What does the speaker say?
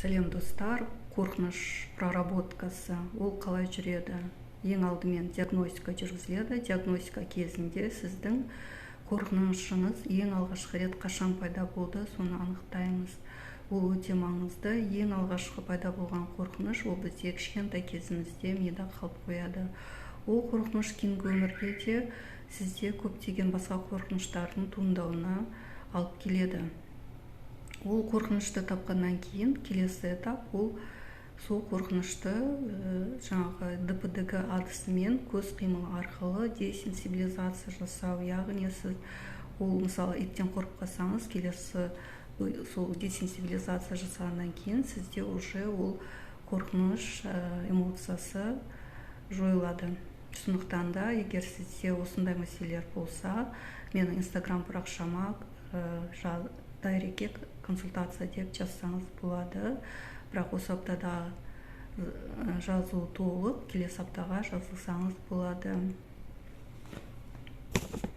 Сәлем достар, қорқыныш проработкасы ол қалай жүреді? Ең алдымен диагностика жүргізіледі. Диагностика кезінде сіздің қорқынышыңыз ең алғашқы рет қашан пайда болды, соны анықтаймыз. Ол өте маңызды. Ең алғашқы пайда болған қорқыныш ол бізде кішкентай кезімізде мида қалып қояды. Ол қорқыныш кейінгі өмірде де сізде көптеген басқа қорқыныштардың туындауына алып келеді. Ол қорқынышты тапқаннан кейін келесі этап ол сол қорқынышты жаңағы ДПДГ әдісімен көз қимыл арқылы десенсибилизация жасау. Яғни сіз мысалы иттен қорқып қалсаңыз, келесі сол десенсибилизация жасағаннан кейін сізде уже ол қорқыныш эмоциясы жойылады. Сондықтан да егер сізде осындай мәселелер болса, менің инстаграм парақшама дайреке консультация деп жазсаңыз болады. Бірақ осы аптада жазу толық, келесі аптаға жазылсаңыз болады.